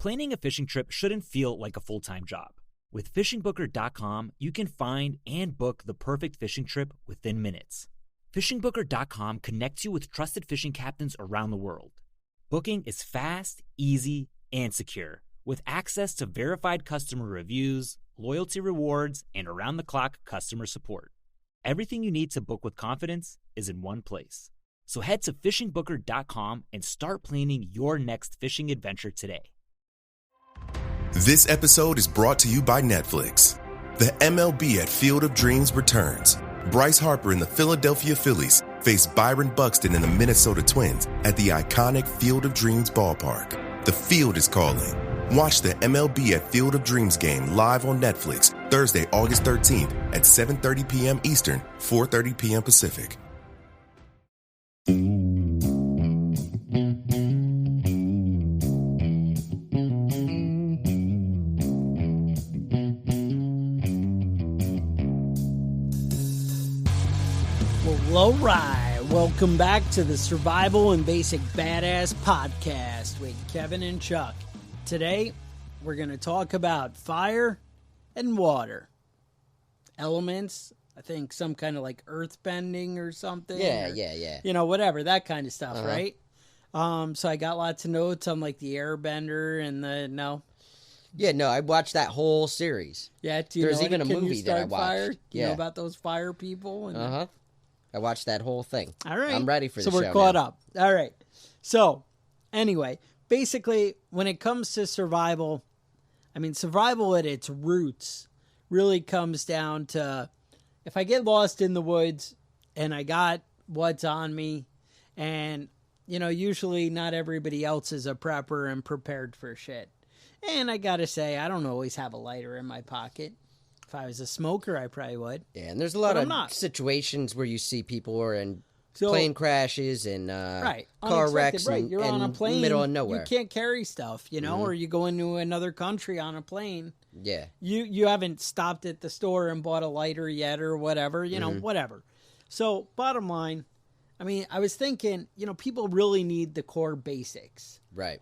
Planning a fishing trip shouldn't feel like a full-time job. With fishingbooker.com, you can find and book the perfect fishing trip within minutes. Fishingbooker.com connects you with trusted fishing captains around the world. Booking is fast, easy, and secure, with access to verified customer reviews, loyalty rewards, and around-the-clock customer support. Everything you need to book with confidence is in one place. So head to fishingbooker.com and start planning your next fishing adventure today. This episode is brought to you by Netflix. The MLB at Field of Dreams returns. Bryce Harper and the Philadelphia Phillies face Byron Buxton and the Minnesota Twins at the iconic Field of Dreams ballpark. The field is calling. Watch the MLB at Field of Dreams game live on Netflix Thursday, August 13th at 7:30 p.m. Eastern, 4:30 p.m. Pacific. All right, welcome back to the Survival and Basic Badass podcast with Kevin and Chuck. Today, we're going to talk about fire and water. Elements, I think some kind of like earth bending or something. Yeah. You know, whatever, that kind of stuff, right? So I got lots of notes on like the airbender and I watched that whole series. Yeah, do you There's know even a Can movie you that I start watched. Fire? Yeah. You know about those fire people? And I watched that whole thing. All right. I'm ready for the show. So we're caught now. up. All right. So, anyway, basically, when it comes to survival, I mean, survival at its roots really comes down to if I get lost in the woods and I got what's on me, and, you know, usually not everybody else is a prepper and prepared for shit. And I got to say, I don't always have a lighter in my pocket. If I was a smoker, I probably would. Yeah, and there's a lot of situations where you see people are in plane crashes and car wrecks right. You're on a plane, middle of nowhere. You can't carry stuff, you know, or you go into another country on a plane. Yeah. You haven't stopped at the store and bought a lighter yet or whatever, you know, whatever. So, bottom line, I mean, I was thinking, you know, people really need the core basics. Right.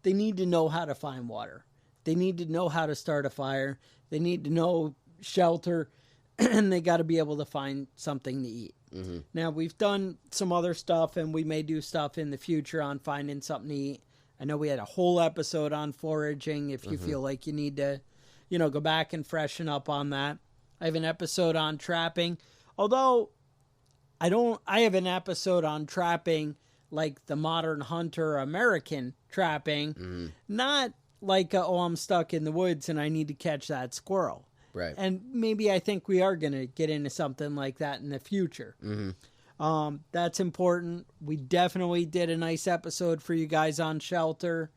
They need to know how to find water. They need to know how to start a fire. They need to know shelter, and they got to be able to find something to eat. Mm-hmm. Now, we've done some other stuff, and we may do stuff in the future on finding something to eat. I know we had a whole episode on foraging if you feel like you need to, you know, go back and freshen up on that. I have an episode on trapping, although I have an episode on trapping like the modern hunter American trapping, not like, I'm stuck in the woods and I need to catch that squirrel. Right. And maybe I think we are going to get into something like that in the future. Mm-hmm. That's important. We definitely did a nice episode for you guys on shelter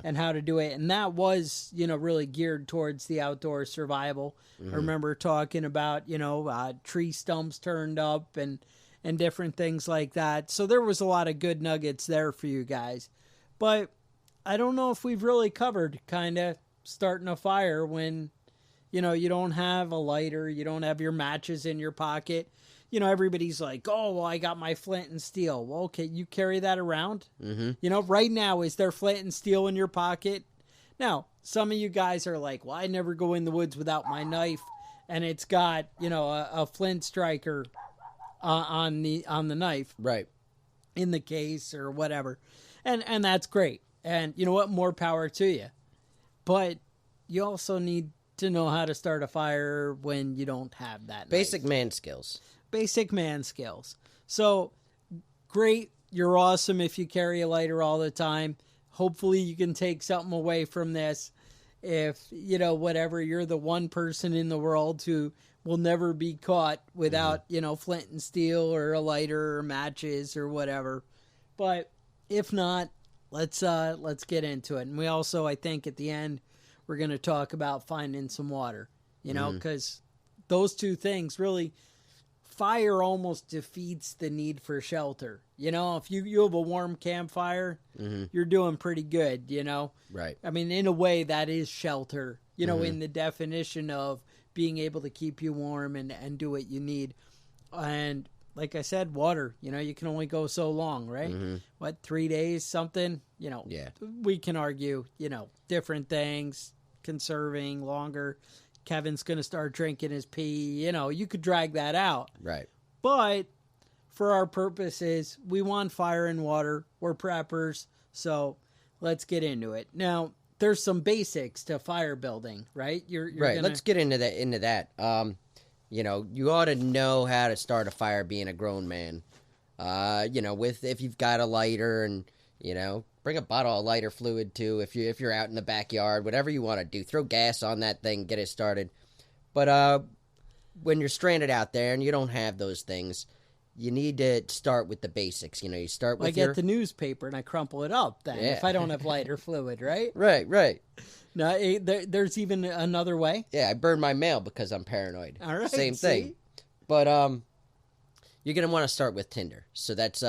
and how to do it. And that was, you know, really geared towards the outdoor survival. I remember talking about, you know, tree stumps turned up and different things like that. So there was a lot of good nuggets there for you guys. But I don't know if we've really covered kind of starting a fire when, you know, you don't have a lighter, you don't have your matches in your pocket. You know, everybody's like, oh, well, I got my flint and steel. Well, okay, you carry that around? Mm-hmm. You know, right now, is there flint and steel in your pocket? Now, some of you guys are like, well, I never go in the woods without my knife, and it's got, you know, a flint striker on the knife. Right. In the case or whatever. And that's great. And you know what? More power to you. But you also need to know how to start a fire when you don't have that Basic knife. man skills. Basic man skills. So, great. You're awesome if you carry a lighter all the time. Hopefully you can take something away from this. If, you know, whatever, you're the one person in the world who will never be caught without, you know, flint and steel or a lighter or matches or whatever. But if not, let's get into it. And we also, I think, at the end, we're going to talk about finding some water, you know, because those two things really, fire almost defeats the need for shelter. You know, if you have a warm campfire, you're doing pretty good, you know. Right. I mean, in a way, that is shelter, you know, in the definition of being able to keep you warm and do what you need. And like I said, water. You can only go so long, right? What, 3 days, something? We can argue, different things, conserving longer. Kevin's going to start drinking his pee. You could drag that out. Right. But for our purposes, we want fire and water. We're preppers, so let's get into it. Now, there's some basics to fire building, right? You're right. Let's get into that. You ought to know how to start a fire being a grown man. If you've got a lighter and, bring a bottle of lighter fluid too if you're out in the backyard, whatever you want to do. Throw gas on that thing, get it started. But when you're stranded out there and you don't have those things, you need to start with the basics. You start with I get the newspaper and I crumple it up then if I don't have lighter fluid, right? Right. No, there's even another way. Yeah, I burn my mail because I'm paranoid. All right, same thing. But you're gonna want to start with tinder. So that's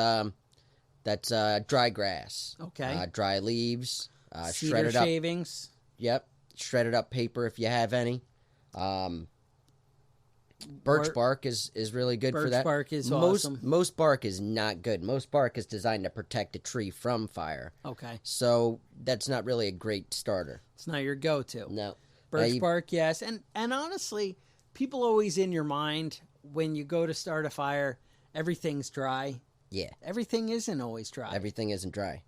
dry grass. Okay. Dry leaves. Cedar shredded up shavings. Yep. Shredded up paper if you have any. Birch bark is really good for that. Birch bark is awesome. Most bark is not good. Most bark is designed to protect a tree from fire. Okay. So that's not really a great starter. It's not your go-to. No. Birch bark, yes. And honestly, people always in your mind, when you go to start a fire, everything's dry. Yeah. Everything isn't always dry. Everything isn't dry.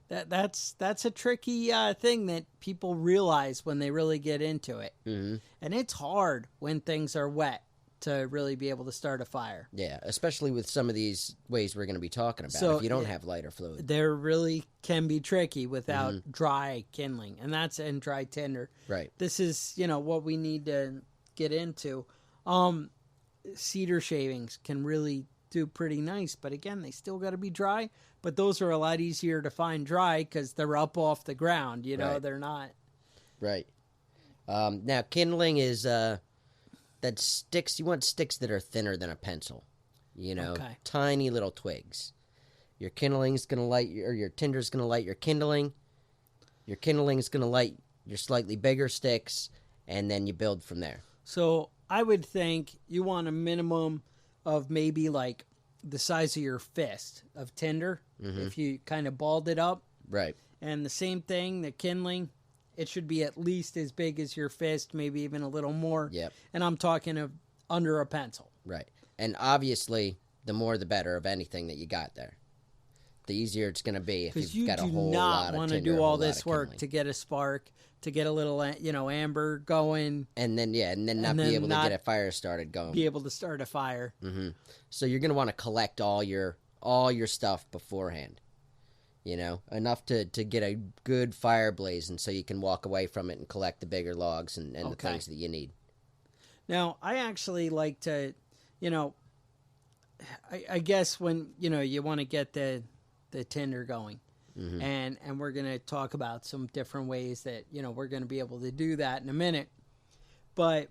That's a tricky thing that people realize when they really get into it. Mm-hmm. And it's hard when things are wet to really be able to start a fire. Yeah, especially with some of these ways we're going to be talking about. So, if you don't have lighter fluid, there really can be tricky without dry kindling, and dry tinder. Right. This is what we need to get into. Cedar shavings can really do pretty nice, but again, they still got to be dry. But those are a lot easier to find dry because they're up off the ground. Right. They're not. Right. Now, kindling is that sticks. You want sticks that are thinner than a pencil. Okay. Tiny little twigs. Your kindling's going to light your tinder's going to light your kindling. Your kindling's going to light your slightly bigger sticks, and then you build from there. So I would think you want a minimum of maybe like the size of your fist of tinder, if you kind of balled it up. Right. And the same thing, the kindling, it should be at least as big as your fist, maybe even a little more. Yep. And I'm talking of under a pencil. Right. And obviously, the more the better of anything that you got there. The easier it's going to be if you've got a whole lot of tinder. Because you do not want to do all this work to get a spark, to get a little, amber going. And then not be able to get a fire started going. Be able to start a fire. Mm-hmm. So you're going to want to collect all your stuff beforehand. Enough to get a good fire blazing so you can walk away from it and collect the bigger logs and the things that you need. Now, I actually like to, I guess when, you want to get the tinder going. Mm-hmm. And we're going to talk about some different ways that, we're going to be able to do that in a minute. But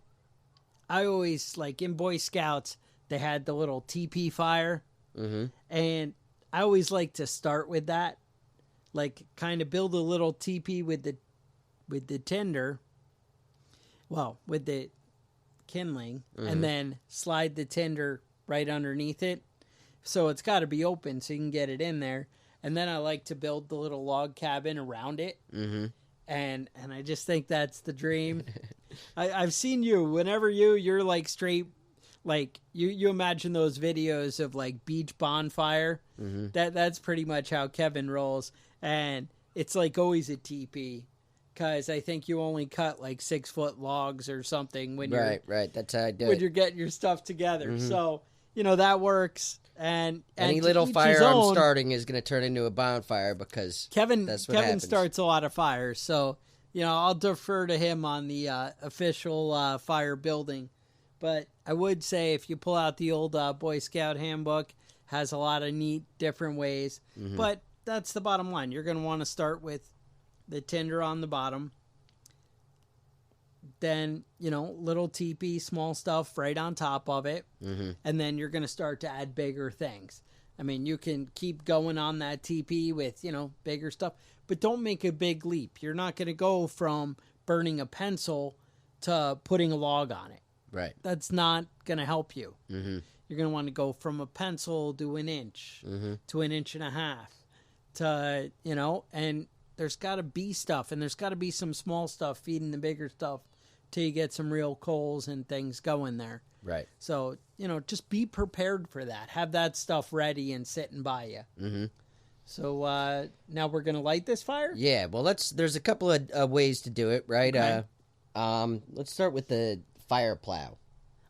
I always, like in Boy Scouts, they had the little teepee fire. Mm-hmm. And I always like to start with that. Like kind of build a little teepee with the tinder. Well, with the kindling. Mm-hmm. And then slide the tinder right underneath it. So it's got to be open so you can get it in there. And then I like to build the little log cabin around it. Mm-hmm. And I just think that's the dream. I've seen you. Whenever you're like straight, like you imagine those videos of like beach bonfire. Mm-hmm. That's pretty much how Kevin rolls. And it's like always a teepee. Because I think you only cut like 6-foot logs or something when you're... Right. That's how I do it. When you're getting your stuff together. Mm-hmm. So, that works. And any little fire I'm starting is going to turn into a bonfire because Kevin happens. Starts a lot of fires, so I'll defer to him on the official fire building. But I would say if you pull out the old Boy Scout handbook, has a lot of neat different ways. Mm-hmm. But that's the bottom line. You're going to want to start with the tinder on the bottom. Then, little teepee, small stuff right on top of it. Mm-hmm. And then you're going to start to add bigger things. I mean, you can keep going on that teepee with, bigger stuff. But don't make a big leap. You're not going to go from burning a pencil to putting a log on it. Right. That's not going to help you. Mm-hmm. you're going to want to go from a pencil to an inch to an inch and a half to, and there's got to be stuff, and there's got to be some small stuff feeding the bigger stuff till you get some real coals and things going there. Right. So, just be prepared for that. Have that stuff ready and sitting by you. Mm-hmm. So now we're going to light this fire? Yeah, well, there's a couple of ways to do it, right? Okay. Let's start with the fire plow.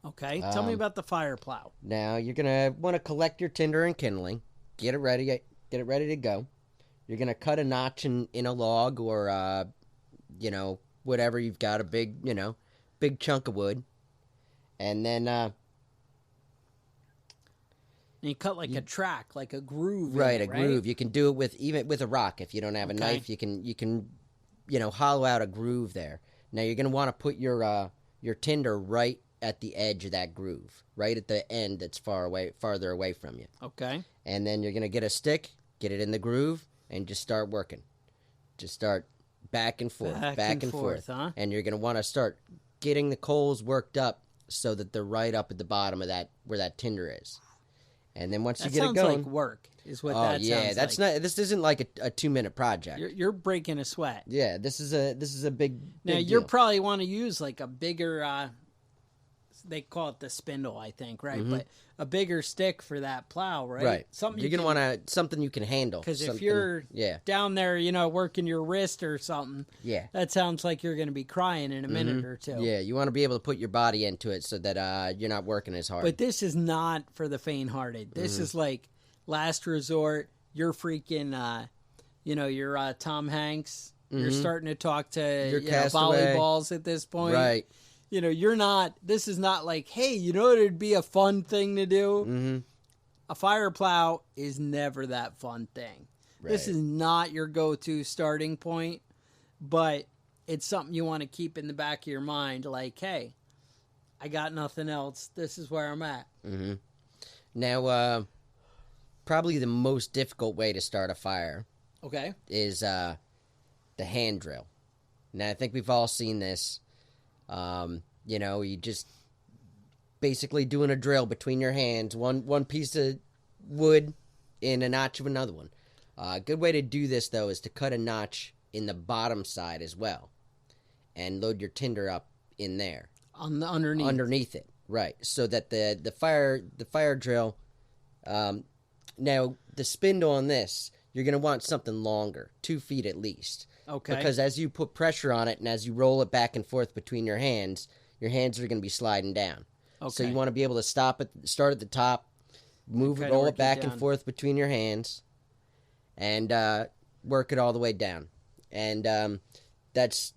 Okay, tell me about the fire plow. Now, you're going to want to collect your tinder and kindling, get it ready to go. You're going to cut a notch in a log or, whatever you've got, a big chunk of wood. And then... and you cut like a track, like a groove. Right, a groove. You can do it even with a rock. If you don't have a knife, you can hollow out a groove there. Now, you're going to want to put your tinder right at the edge of that groove, right at the end that's farther away from you. Okay. And then you're going to get a stick, get it in the groove, and just start working. Just start back and forth, back and forth. Huh? And you're going to want to start getting the coals worked up so that they're right up at the bottom of that, where that tinder is. And then once you get it going... That sounds like work, is what that sounds like. That's not. This isn't like a 2-minute project. You're breaking a sweat. Yeah, this is a big Now, big you deal. probably want to use like a bigger... they call it the spindle, I think, right? Mm-hmm. But a bigger stick for that plow, right? Right. Something you're going to want something you can handle. Because if you're down there, working your wrist or something, that sounds like you're going to be crying in a minute or two. Yeah, you want to be able to put your body into it so that you're not working as hard. But this is not for the faint-hearted. This is like last resort. You're freaking, you're Tom Hanks. You're starting to talk to volleyballs at this point. Right. You're not, this is not like, hey, it'd be a fun thing to do. Mm-hmm. A fire plow is never that fun thing. Right. This is not your go-to starting point, but it's something you want to keep in the back of your mind. Like, hey, I got nothing else. This is where I'm at. Mm-hmm. Now, probably the most difficult way to start a fire is the hand drill. Now, I think we've all seen this. You just basically doing a drill between your hands, one piece of wood in a notch of another one. A good way to do this, though, is to cut a notch in the bottom side as well and load your tinder up in there. Underneath it, right. So that the fire drill, now the spindle on this, you're going to want something longer, 2 feet at least. Okay. Because as you put pressure on it and as you roll it back and forth between your hands are going to be sliding down. Okay. So you want to be able to start at the top, roll it back and forth between your hands, and work it all the way down. And that's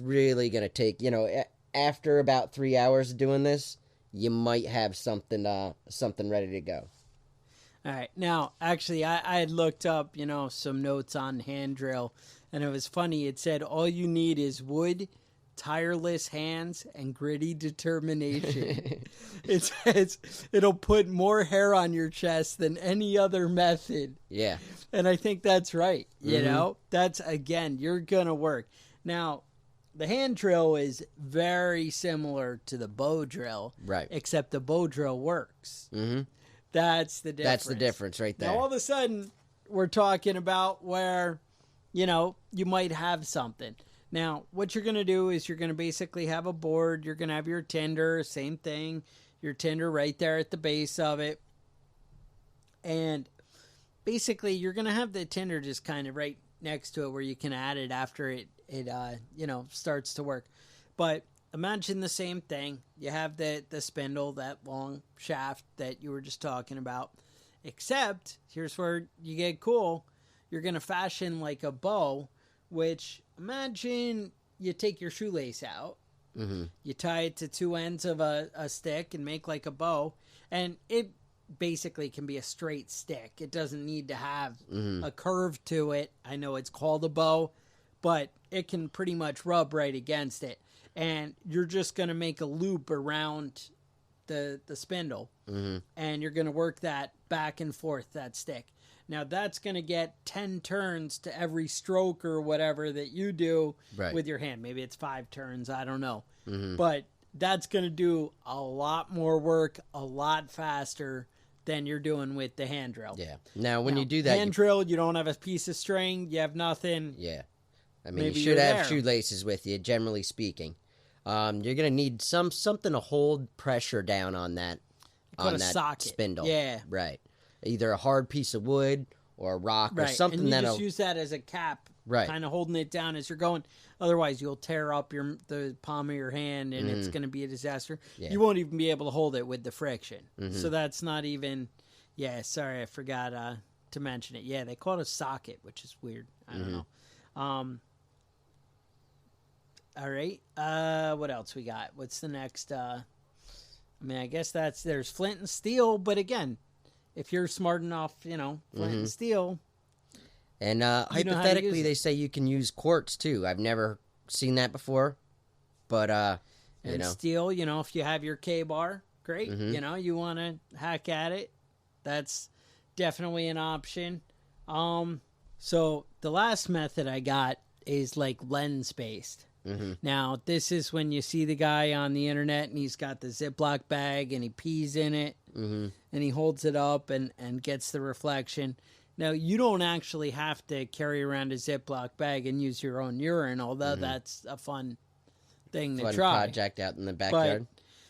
really going to take, after about 3 hours of doing this, you might have something ready to go. All right. Now, actually, I had looked up, some notes on hand drill, and it was funny. It said all you need is wood, tireless hands, and gritty determination. It says it'll put more hair on your chest than any other method. Yeah. And I think that's right. That's, again, you're going to work. Now, the hand drill is very similar to the bow drill. Right. Except the bow drill works. Mm-hmm. That's the difference. That's the difference right there. Now, all of a sudden, we're talking about where, you might have something. Now, what you're going to do is you're going to basically have a board. You're going to have your tinder, same thing. Your tinder right there at the base of it. And basically, you're going to have the tinder just kind of right next to it where you can add it after it starts to work. But imagine the same thing. You have the spindle, that long shaft that you were just talking about. Except, here's where you get cool. You're going to fashion like a bow, which, imagine you take your shoelace out. Mm-hmm. You tie it to two ends of a stick and make like a bow. And it basically can be a straight stick. It doesn't need to have a curve to it. I know it's called a bow, but it can pretty much rub right against it. And you're just going to make a loop around the spindle, and you're going to work that back and forth, that stick. Now, that's going to get 10 turns to every stroke or whatever that you do with your hand. Maybe it's 5 turns. I don't know. Mm-hmm. But that's going to do a lot more work, a lot faster than you're doing with the hand drill. Yeah. Now, when you do that... Hand drill, you don't have a piece of string, you have nothing. Yeah. I mean, Maybe you should have there. shoelaces with you, generally speaking. You're going to need something to hold pressure down on that socket. spindle. Yeah. Right. Either a hard piece of wood or a rock or something and you that'll... just use that as a cap, right, kind of holding it down as you're going. Otherwise, you'll tear up the palm of your hand, and it's going to be a disaster. Yeah. You won't even be able to hold it with the friction. So that's not even... Yeah, sorry, I forgot to mention it. Yeah, they call it a socket, which is weird. I don't know. All right. What else we got? What's the next? I mean, I guess there's flint and steel, but again, if you're smart enough, flint and steel. And hypothetically, they say you can use quartz too. I've never seen that before, but steel. If you have your K-bar, great. You want to hack at it, that's definitely an option. So the last method I got is like lens based. Now, this is when you see the guy on the internet and he's got the Ziploc bag and he pees in it and he holds it up and gets the reflection. Now, you don't actually have to carry around a Ziploc bag and use your own urine, although that's a fun thing to try. Project out in the backyard.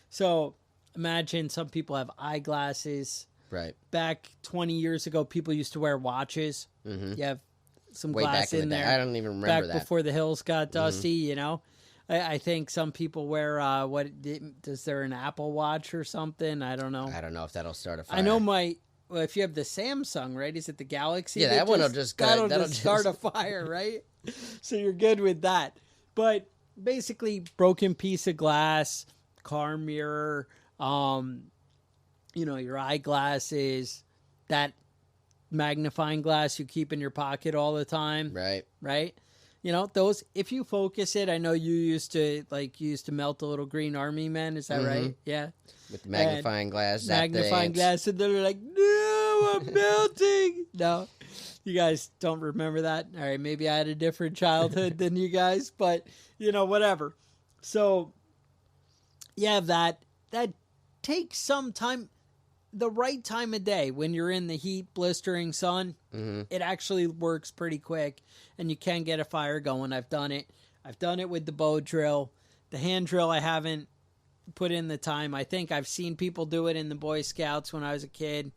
So imagine some people have eyeglasses. Right. Back 20 years ago, people used to wear watches. You have some way glass back in there. I don't even remember back that. Before the hills got dusty, I think some people wear, is there an Apple Watch or something? I don't know. I don't know if that'll start a fire. I know if you have the Samsung, right? Is it the Galaxy? Yeah, that one will just that'll just start a fire, right? So you're good with that. But basically, broken piece of glass, car mirror, your eyeglasses, that magnifying glass you keep in your pocket all the time. Right? Those, if you focus it, I know you used to melt the little green army men. Is that right? Yeah. With the magnifying glass. Magnifying glass, and they're like, no, I'm melting. No, you guys don't remember that. All right, maybe I had a different childhood than you guys, but, whatever. So, yeah, that takes some time. The right time of day when you're in the heat, blistering sun, it actually works pretty quick, and you can get a fire going. I've done it. I've done it with the bow drill. The hand drill, I haven't put in the time. I think I've seen people do it in the Boy Scouts when I was a kid.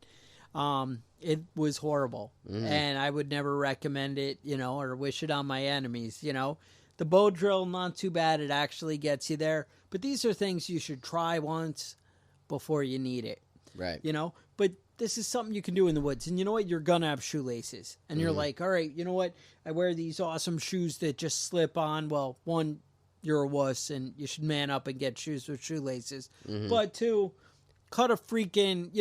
It was horrible, and I would never recommend it, or wish it on my enemies. The bow drill, not too bad. It actually gets you there, but these are things you should try once before you need it. Right. But this is something you can do in the woods. And you know what? You're going to have shoelaces. And you're like, all right, you know what? I wear these awesome shoes that just slip on. Well, one, you're a wuss and you should man up and get shoes with shoelaces. But two, cut a freaking,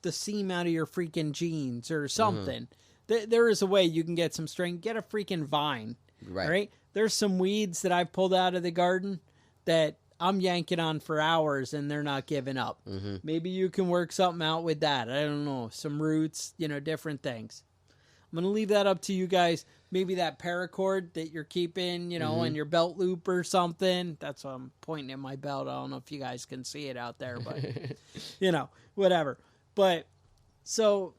the seam out of your freaking jeans or something. There is a way you can get some string. Get a freaking vine. Right? There's some weeds that I've pulled out of the garden that I'm yanking on for hours and they're not giving up. Maybe you can work something out with that. I don't know. Some roots, different things. I'm going to leave that up to you guys. Maybe that paracord that you're keeping, in your belt loop or something. That's why I'm pointing at my belt. I don't know if you guys can see it out there, but, whatever. But, so,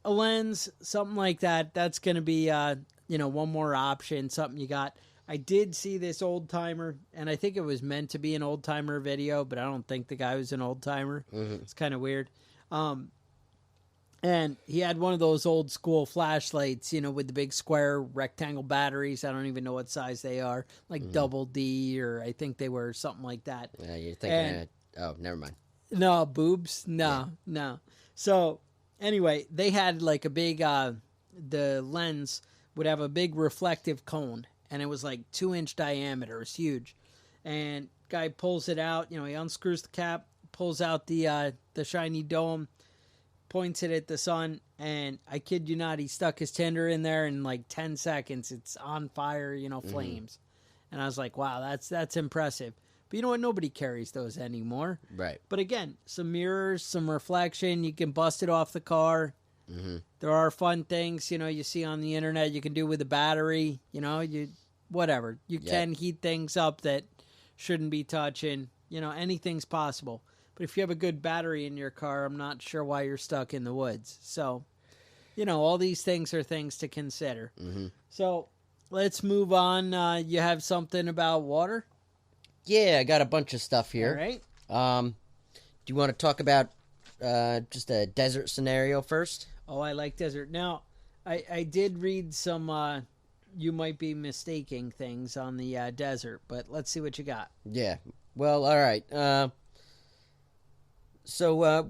a lens, something like that, that's going to be, one more option, something you got. I did see this old timer, and I think it was meant to be an old timer video, but I don't think the guy was an old timer. It's kind of weird. And he had one of those old school flashlights, with the big square rectangle batteries. I don't even know what size they are, like double D, or I think they were something like that. Yeah, you're thinking, never mind. No, boobs. No. So anyway, they had like a big, the lens would have a big reflective cone. And it was like 2-inch diameter. It was huge. And guy pulls it out. He unscrews the cap, pulls out the shiny dome, points it at the sun. And I kid you not, he stuck his tinder in there in like 10 seconds. It's on fire, flames. And I was like, wow, that's impressive. But you know what? Nobody carries those anymore. Right. But again, some mirrors, some reflection. You can bust it off the car. There are fun things, you see on the internet you can do with a battery, whatever. You can heat things up that shouldn't be touching. anything's possible. But if you have a good battery in your car, I'm not sure why you're stuck in the woods. So, all these things are things to consider. Mm-hmm. So let's move on. You have something about water? Yeah, I got a bunch of stuff here. All right. Do you want to talk about just a desert scenario first? Oh, I like desert. Now, I did read some, you might be mistaking things on the desert, but let's see what you got. Yeah. Well, all right. So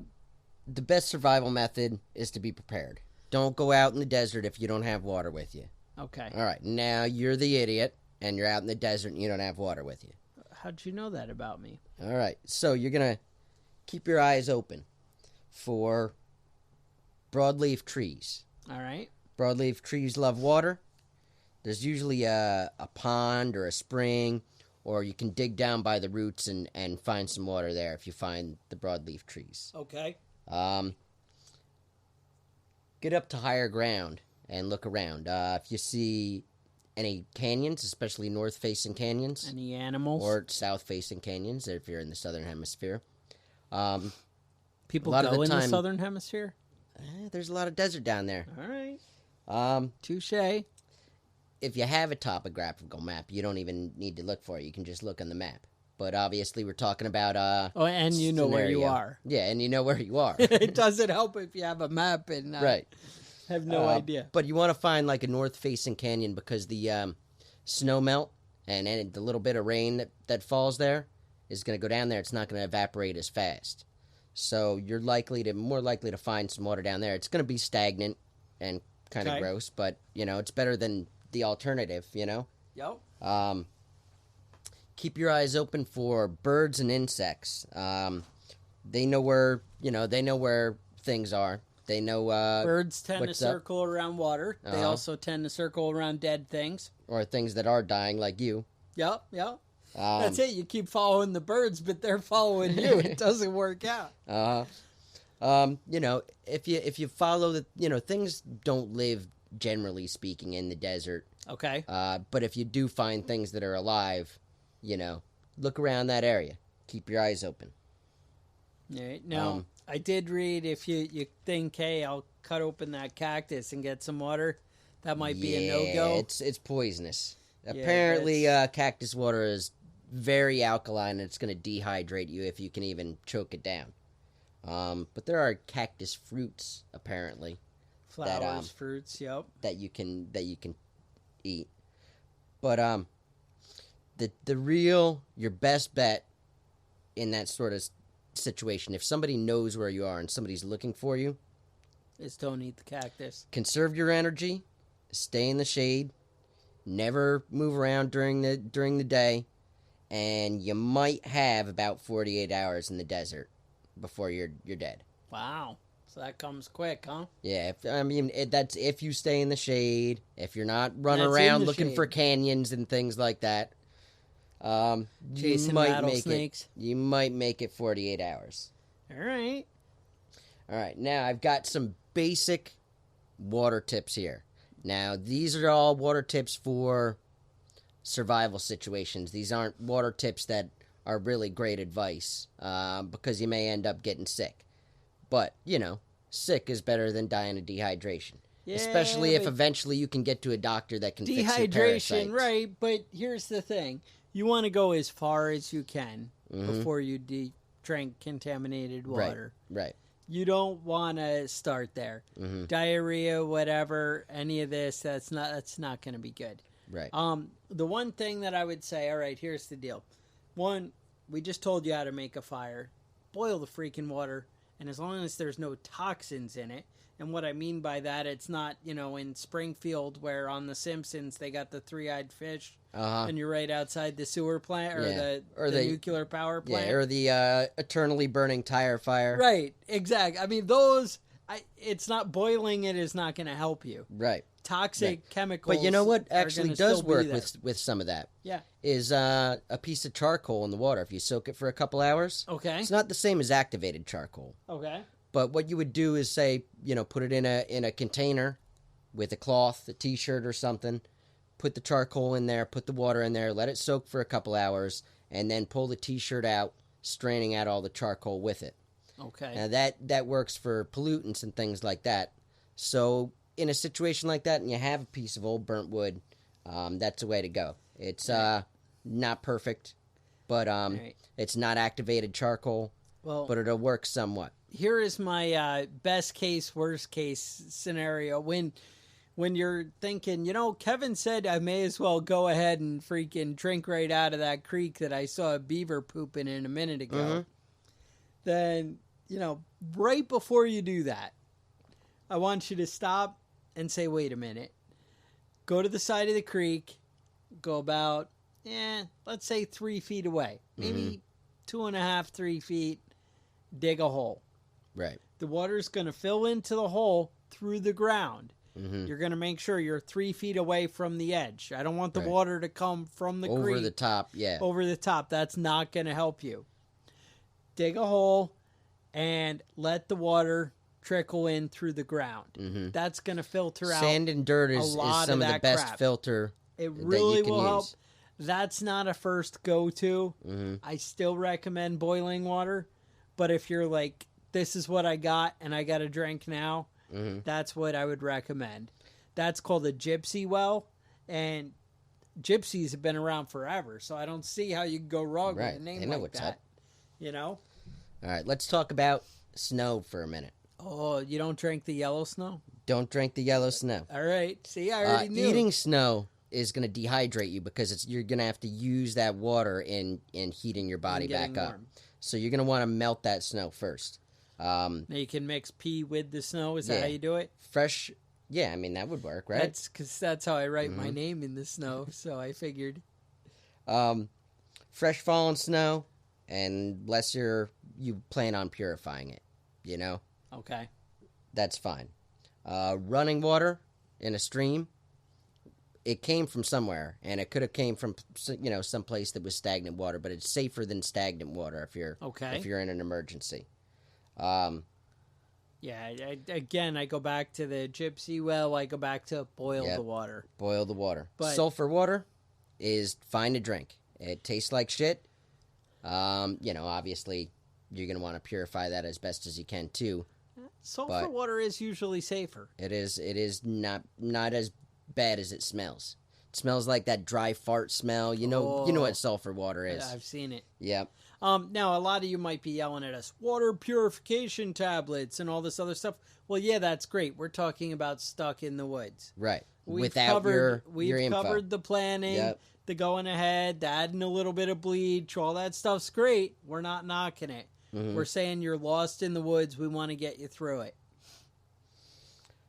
the best survival method is to be prepared. Don't go out in the desert if you don't have water with you. Okay. All right. Now, you're the idiot, and you're out in the desert, and you don't have water with you. How'd you know that about me? All right. So you're going to keep your eyes open for broadleaf trees. All right. Broadleaf trees love water. There's usually a pond or a spring, or you can dig down by the roots and find some water there if you find the broadleaf trees. Okay. Get up to higher ground and look around. If you see any canyons, especially north-facing canyons. Any animals? Or south-facing canyons, if you're in the southern hemisphere. People go in the southern hemisphere? There's a lot of desert down there. All right. Touche. If you have a topographical map, you don't even need to look for it. You can just look on the map. But obviously, we're talking about and you know where you are. Yeah, and you know where you are. It doesn't help if you have a map and right. have no idea. But you want to find like a north-facing canyon because the snow melt and the little bit of rain that falls there is going to go down there. It's not going to evaporate as fast. So you're more likely to find some water down there. It's going to be stagnant and kind of gross, but it's better than the alternative, Yep. Keep your eyes open for birds and insects. They know where things are. They know birds tend to circle around water. Uh-huh. They also tend to circle around dead things or things that are dying, like you. Yep. That's it. You keep following the birds, but they're following you. It doesn't work out. If you follow the, things don't live, generally speaking, in the desert. Okay. But if you do find things that are alive, look around that area. Keep your eyes open. All right. Now, I did read if you think, hey, I'll cut open that cactus and get some water, that might be a no-go. It's poisonous. Apparently, cactus water is very alkaline, and it's going to dehydrate you if you can even choke it down. But there are cactus fruits, apparently. Flowers, fruits, yep. That you can eat. But your best bet in that sort of situation, if somebody knows where you are and somebody's looking for you, is don't eat the cactus. Conserve your energy, stay in the shade, never move around during the day, and you might have about 48 hours in the desert before you're dead. Wow. So that comes quick, huh? Yeah, that's if you stay in the shade, if you're not running around looking for canyons and things like that. Chasing rattlesnakes. You might make it 48 hours. All right. Now I've got some basic water tips here. Now, these are all water tips for survival situations. These aren't water tips that are really great advice, because you may end up getting sick. But, sick is better than dying of dehydration. Yeah, especially if eventually you can get to a doctor that can fix your parasites. Dehydration, right, but here's the thing. You want to go as far as you can before you drink contaminated water. Right. You don't want to start there. Mm-hmm. Diarrhea, whatever, any of this, that's not going to be good. Right. The one thing that I would say, all right, here's the deal. One, we just told you how to make a fire. Boil the freaking water, and as long as there's no toxins in it, and what I mean by that, it's not, in Springfield where on The Simpsons they got the three-eyed fish, and you're right outside the sewer plant or the nuclear power plant. Yeah, or the eternally burning tire fire. Right, exactly. I mean, it's not boiling it is not going to help you. Right. Toxic chemicals. But you know what actually does work with some of that? Yeah. Is a piece of charcoal in the water. If you soak it for a couple hours. Okay. It's not the same as activated charcoal. Okay. But what you would do is say, put it in a container with a cloth, a t-shirt or something, put the charcoal in there, put the water in there, let it soak for a couple hours, and then pull the t-shirt out straining out all the charcoal with it. Okay. Now that works for pollutants and things like that. So in a situation like that, and you have a piece of old burnt wood, that's the way to go. It's not perfect, but it's not activated charcoal, but it'll work somewhat. Here is my best case, worst case scenario. When you're thinking, Kevin said I may as well go ahead and freaking drink right out of that creek that I saw a beaver pooping in a minute ago, then, right before you do that, I want you to stop and say, wait a minute. Go to the side of the creek, go about, let's say 3 feet away, maybe 2.5, 3 feet, dig a hole. Right. The water's going to fill into the hole through the ground. You're going to make sure you're 3 feet away from the edge. I don't want the water to come from the creek. Over the top, Over the top. That's not going to help you. Dig a hole and let the water trickle in through the ground. That's going to filter out sand and dirt is some of the best filter it really that you can will help. use. That's not a first go-to. I still recommend boiling water. But if you're like, this is what I got and I got to drink now, that's what I would recommend. That's called a gypsy well, and gypsies have been around forever, so I don't see how you can go wrong with a name like that. All right, let's talk about snow for a minute. Oh, you don't drink the yellow snow? Don't drink the yellow snow. All right. See, I already knew. Eating snow is going to dehydrate you because you're going to have to use that water in heating your body back up. Warm. So you're going to want to melt that snow first. Now you can mix pea with the snow. Is that how you do it? Fresh. Yeah, I mean, that would work, right? That's because that's how I write my name in the snow, so I figured. Fresh fallen snow, and unless you plan on purifying it, Okay. That's fine. Running water in a stream, it came from somewhere, and it could have came from, some place that was stagnant water, but it's safer than stagnant water if you're in an emergency. Again, I go back to the gypsy well. I go back to boil the water. Boil the water. But sulfur water is fine to drink. It tastes like shit. Obviously, you're going to want to purify that as best as you can, too. Sulfur water is usually safer. It is not as bad as it smells. It smells like that dry fart smell. You know what sulfur water is. I've seen it. Yep. Now, a lot of you might be yelling at us, water purification tablets and all this other stuff. Well, yeah, that's great. We're talking about stuck in the woods. Right. We've Without your covered the planning, the going ahead, the adding a little bit of bleach, all that stuff's great. We're not knocking it. We're saying you're lost in the woods. We want to get you through it.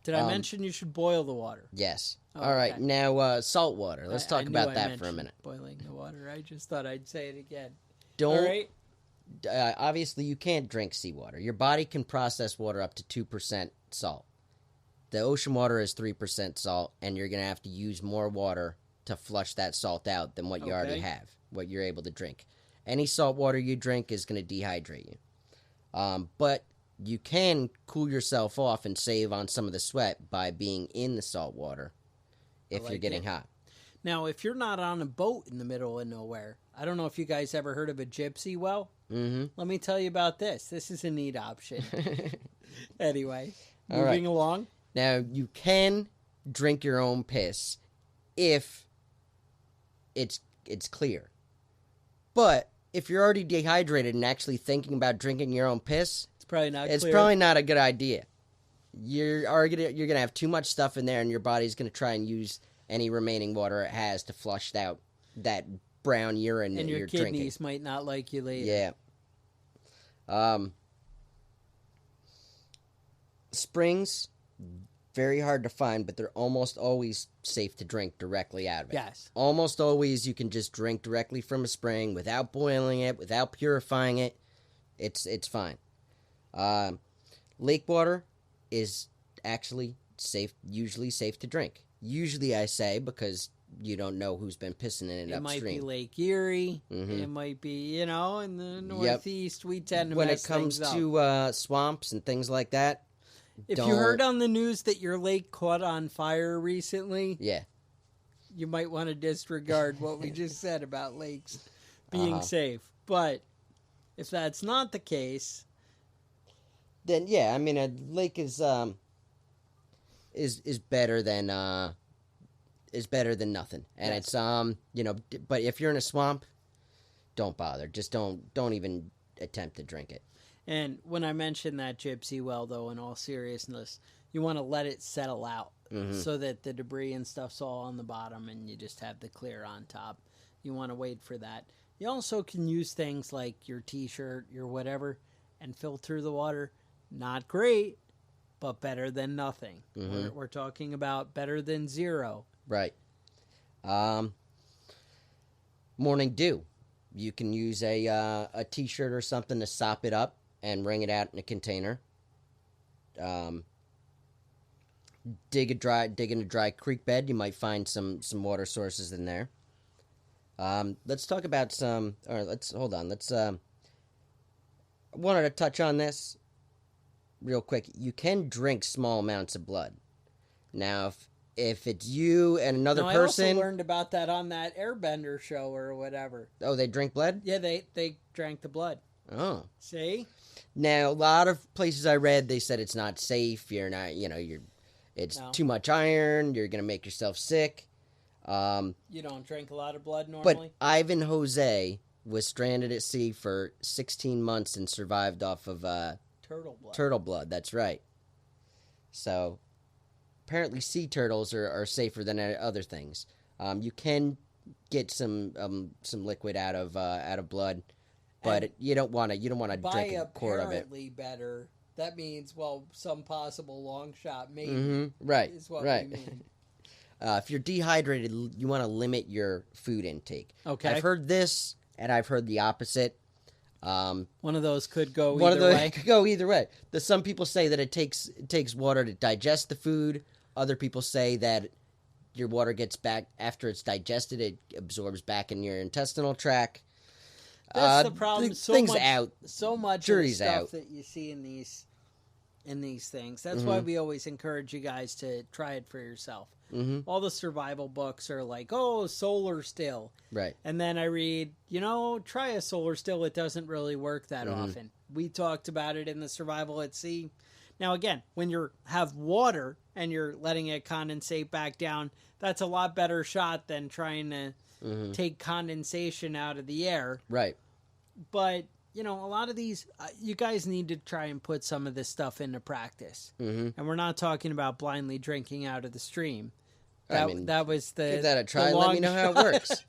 Did I mention you should boil the water? Yes. Oh, all right. Now, salt water. Let's talk about that for a minute. Boiling the water. I just thought I'd say it again. Don't. All right. Obviously, you can't drink seawater. Your body can process water up to 2% salt. The ocean water is 3% salt, and you're going to have to use more water to flush that salt out than what you already have, what you're able to drink. Any salt water you drink is going to dehydrate you. But you can cool yourself off and save on some of the sweat by being in the salt water if you're getting hot. Now, if you're not on a boat in the middle of nowhere, I don't know if you guys ever heard of a gypsy well. Let me tell you about this. This is a neat option. Anyway, moving along. Now, you can drink your own piss if it's clear. But if you're already dehydrated and actually thinking about drinking your own piss, it's probably not It's clear. probably not a good idea. You're gonna have too much stuff in there, and your body's gonna try and use any remaining water it has to flush out that brown urine that you're drinking. And your kidneys might not like you later. Yeah. Springs, very hard to find, but they're almost always safe to drink directly out of it. Yes. Almost always you can just drink directly from a spring without boiling it, without purifying it. It's fine. Lake water is actually usually safe to drink. Usually, I say, because you don't know who's been pissing in it upstream. It might be Lake Erie. It might be, in the Northeast. We tend to when mess it comes things up. to swamps and things like that. If you heard on the news that your lake caught on fire recently, you might want to disregard what we just said about lakes being safe. But If that's not the case, then yeah, I mean a lake is better than nothing, and yes. it's but if you're in a swamp, don't bother. Just don't even attempt to drink it. And when I mentioned that gypsy well, though, in all seriousness, you want to let it settle out so that the debris and stuff's all on the bottom and you just have the clear on top. You want to wait for that. You also can use things like your t-shirt, your whatever, and filter the water. Not great, but better than nothing. We're talking about better than zero. Right. Morning dew. You can use a t-shirt or something to sop it up and wring it out in a container. Dig in a dry creek bed. You might find some water sources in there. Let's talk about some. All right, hold on. I wanted to touch on this real quick. You can drink small amounts of blood. Now, if it's you and another person, I also learned about that on that Airbender show or whatever. Oh, they drink blood? Yeah, they drank the blood. Oh, see. Now, a lot of places I read, they said it's not safe. You're not, it's too much iron. You're gonna make yourself sick. You don't drink a lot of blood normally? But Ivan Jose was stranded at sea for 16 months and survived off of turtle blood. Turtle blood, that's right. So, apparently sea turtles are safer than other things. You can get some liquid out of blood, but you don't want to drink a quart of it. Apparently better. That means, well, some possible long shot maybe. Right. Is what right. we mean. If you're dehydrated, you want to limit your food intake. Okay. I've heard this, and I've heard the opposite. One of those could go either way. One could go either way. Some people say that it takes water to digest the food. Other people say that your water gets back after it's digested. It absorbs back in your intestinal tract. That's the problem. So much Jury's of the stuff out. that you see in these things. That's why we always encourage you guys to try it for yourself. All the survival books are like, oh, solar still. Right. And then I read, try a solar still. It doesn't really work that often. We talked about it in the survival at sea. Now, again, when you have water and you're letting it condensate back down, that's a lot better shot than trying to take condensation out of the air. Right. But, a lot of these, you guys need to try and put some of this stuff into practice. And we're not talking about blindly drinking out of the stream. That was the give that a try. Let me know how it works.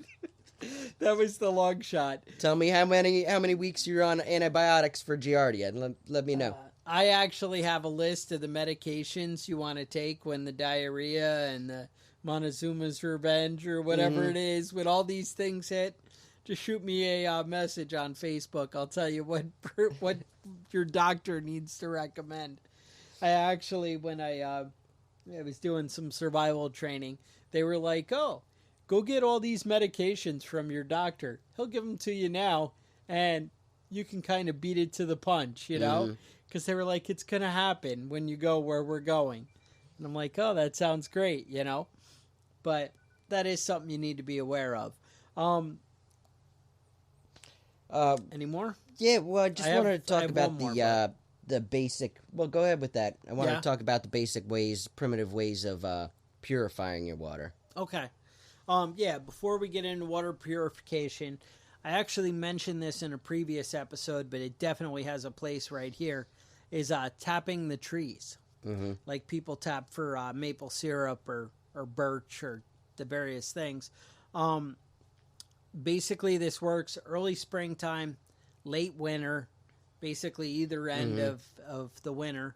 That was the long shot. Tell me how many weeks you're on antibiotics for Giardia, and let me know. I actually have a list of the medications you want to take when the diarrhea and the Montezuma's Revenge or whatever it is, when all these things hit. Just shoot me a message on Facebook. I'll tell you what your doctor needs to recommend. I actually, when I was doing some survival training, they were like, oh, go get all these medications from your doctor. He'll give them to you now, and you can kind of beat it to the punch, Because they were like, it's going to happen when you go where we're going. And I'm like, oh, that sounds great, But that is something you need to be aware of. Any more? Yeah, well, I just wanted to talk about the basic... Well, go ahead with that. I wanted to talk about the basic ways, primitive ways of purifying your water. Okay. Before we get into water purification, I actually mentioned this in a previous episode, but it definitely has a place right here, is tapping the trees. Like people tap for maple syrup or birch or the various things. Basically, this works early springtime, late winter, basically either end of the winter.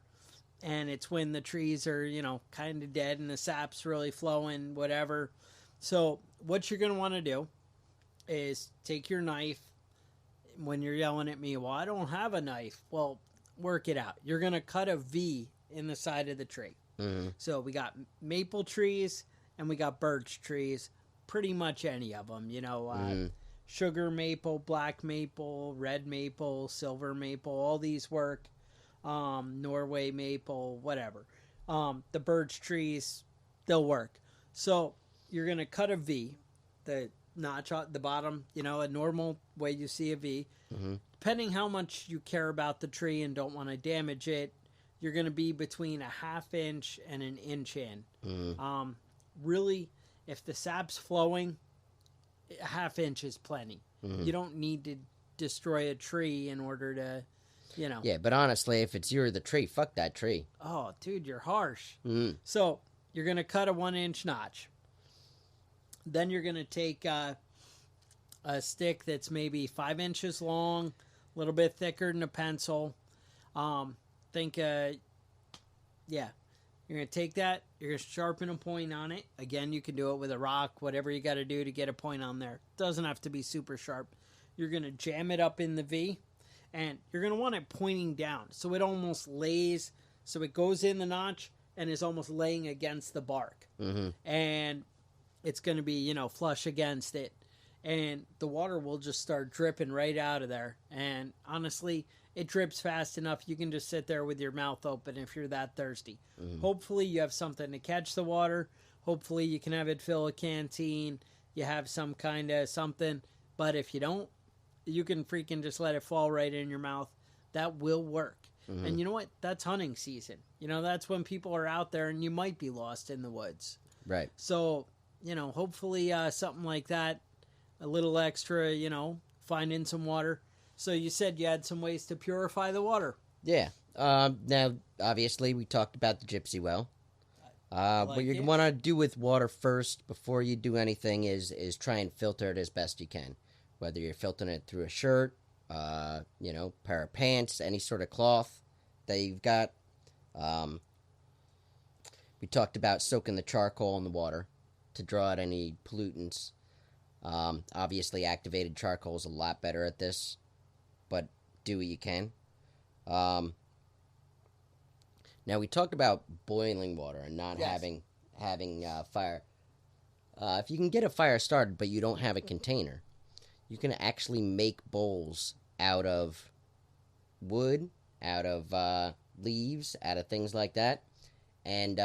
And it's when the trees are, kind of dead and the sap's really flowing, whatever. So what you're going to want to do is take your knife. When you're yelling at me, well, I don't have a knife. Well, work it out. You're going to cut a V in the side of the tree. So we got maple trees and we got birch trees. Pretty much any of them, sugar maple, black maple, red maple, silver maple, all these work. Norway maple, whatever. The birch trees, they'll work. So you're going to cut a V. The notch at the bottom, a normal way you see a V. Mm-hmm. Depending how much you care about the tree and don't want to damage it, you're going to be between a 1/2 inch and an inch in. Mm-hmm. Really, if the sap's flowing, a 1/2 inch is plenty. Mm-hmm. You don't need to destroy a tree in order to, Yeah, but honestly, if it's you're the tree, fuck that tree. Oh, dude, you're harsh. Mm-hmm. So you're going to cut a 1-inch notch. Then you're going to take a stick that's maybe 5 inches long, a little bit thicker than a pencil. You're going to take that, you're going to sharpen a point on it. Again, you can do it with a rock, whatever you got to do to get a point on there. Doesn't have to be super sharp. You're going to jam it up in the V, and you're going to want it pointing down. So it almost lays, so it goes in the notch and is almost laying against the bark. Mm-hmm. And it's going to be, flush against it. And the water will just start dripping right out of there. And honestly, it drips fast enough. You can just sit there with your mouth open if you're that thirsty. Mm-hmm. Hopefully you have something to catch the water. Hopefully you can have it fill a canteen. You have some kind of something. But if you don't, you can freaking just let it fall right in your mouth. That will work. Mm-hmm. And you know what? That's hunting season. That's when people are out there and you might be lost in the woods. Right. So, hopefully something like that, a little extra, finding some water. So you said you had some ways to purify the water. Yeah. Now, obviously, we talked about the gypsy well. What you want to do with water first before you do anything is try and filter it as best you can. Whether you're filtering it through a shirt, pair of pants, any sort of cloth that you've got. We talked about soaking the charcoal in the water to draw out any pollutants. Obviously, activated charcoal is a lot better at this, but do what you can. Now, we talked about boiling water and not having fire. If you can get a fire started, but you don't have a container, you can actually make bowls out of wood, out of leaves, out of things like that, and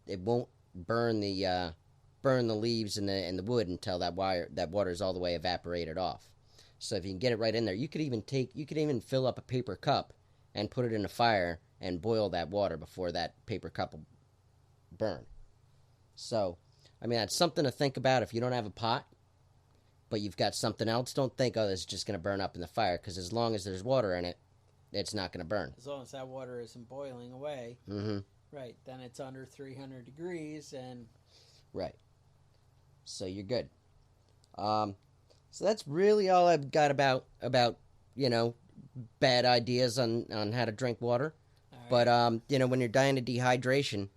it won't burn the leaves and the wood until that water is all the way evaporated off. So if you can get it right in there, you could even fill up a paper cup and put it in a fire and boil that water before that paper cup will burn. So, that's something to think about if you don't have a pot, but you've got something else. Don't think, this is just going to burn up in the fire, because as long as there's water in it, it's not going to burn. As long as that water isn't boiling away. Mm-hmm. Right, then it's under 300 degrees and... Right. So you're good. So that's really all I've got about bad ideas on how to drink water. Right. But when you're dying of dehydration,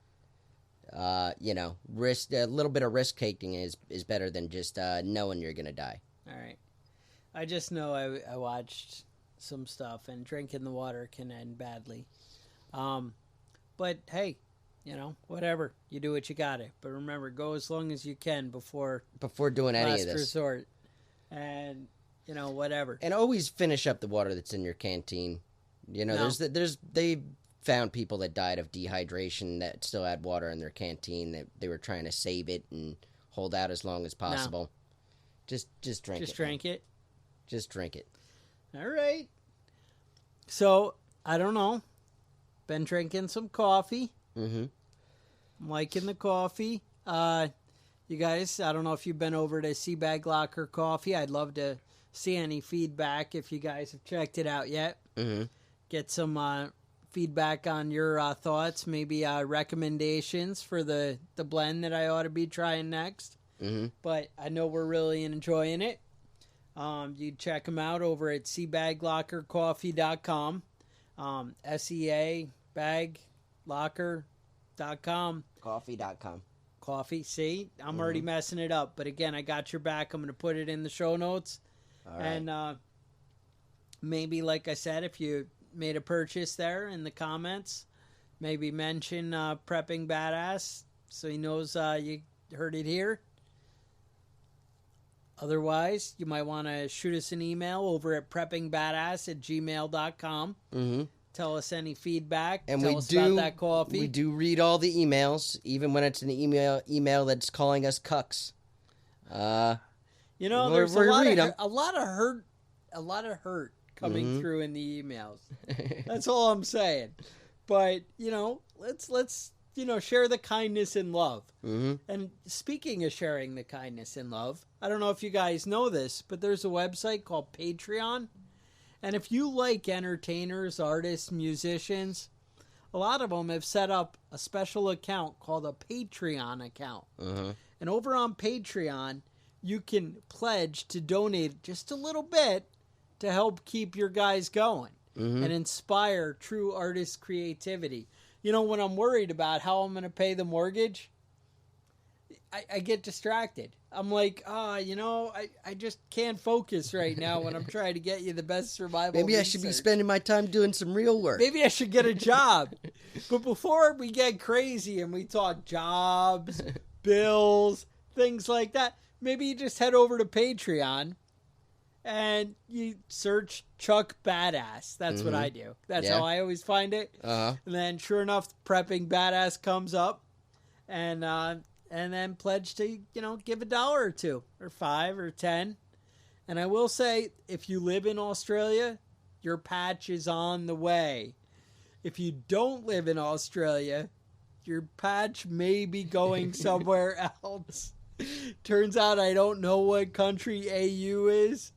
risk a little bit of risk taking is better than just knowing you're gonna die. All right. I just know I watched some stuff, and drinking the water can end badly. But hey, whatever. You do what you gotta. But remember, go as long as you can before doing any of this. Last resort. And, whatever. And always finish up the water that's in your canteen. They found people that died of dehydration that still had water in their canteen, that they were trying to save it and hold out as long as possible. No. Just drink it. Just drink it? Just drink it. All right. So, I don't know. Been drinking some coffee. Mm-hmm. I'm liking the coffee. You guys, I don't know if you've been over to Seabag Locker Coffee. I'd love to see any feedback if you guys have checked it out yet. Mm-hmm. Get some feedback on your thoughts, maybe recommendations for the blend that I ought to be trying next. Mm-hmm. But I know we're really enjoying it. You check them out over at seabaglockercoffee.com. SEA baglocker.com. Coffee.com. Coffee. See, I'm already messing it up. But again, I got your back. I'm going to put it in the show notes. All right. And maybe, like I said, if you made a purchase there in the comments, maybe mention Prepping Badass so he knows you heard it here. Otherwise, you might want to shoot us an email over at preppingbadass@gmail.com. Mm-hmm. Tell us any feedback. And tell us about that coffee. We do read all the emails, even when it's an email that's calling us cucks. You know, there's a lot of hurt coming through in the emails. That's all I'm saying. But, you know, let's share the kindness and love. And speaking of sharing the kindness and love, I don't know if you guys know this, but there's a website called Patreon. And if you like entertainers, artists, musicians, a lot of them have set up a special account called a Patreon account. And over on Patreon, you can pledge to donate just a little bit to help keep your guys going and inspire true artist creativity. You know, when I'm worried about how I'm going to pay the mortgage, I get distracted. I'm like, I just can't focus right now when I'm trying to get you the best survival Maybe research. I should be spending my time doing some real work. Maybe I should get a job. But before we get crazy and we talk jobs, bills, things like that, maybe you just head over to Patreon and you search Chuck Badass. That's what I do. That's how I always find it. And then sure enough, Prepping Badass comes up, and then pledge to, give $1 or $2 or $5 or $10. And I will say, if you live in Australia, your patch is on the way. If you don't live in Australia, your patch may be going somewhere else. Turns out I don't know what country AU is,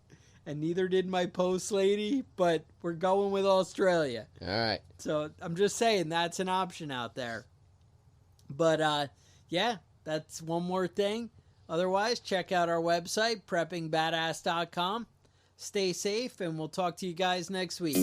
and neither did my post lady, but we're going with Australia. All right. So I'm just saying that's an option out there. But, yeah, that's one more thing. Otherwise, check out our website, preppingbadass.com. Stay safe, and we'll talk to you guys next week.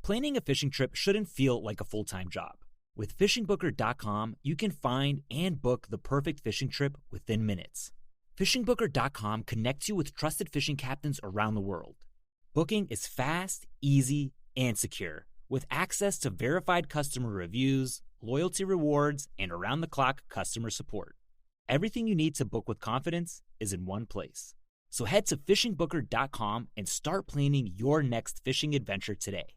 Planning a fishing trip shouldn't feel like a full-time job. With fishingbooker.com, you can find and book the perfect fishing trip within minutes. Fishingbooker.com connects you with trusted fishing captains around the world. Booking is fast, easy, and secure, with access to verified customer reviews, loyalty rewards, and around-the-clock customer support. Everything you need to book with confidence is in one place. So head to fishingbooker.com and start planning your next fishing adventure today.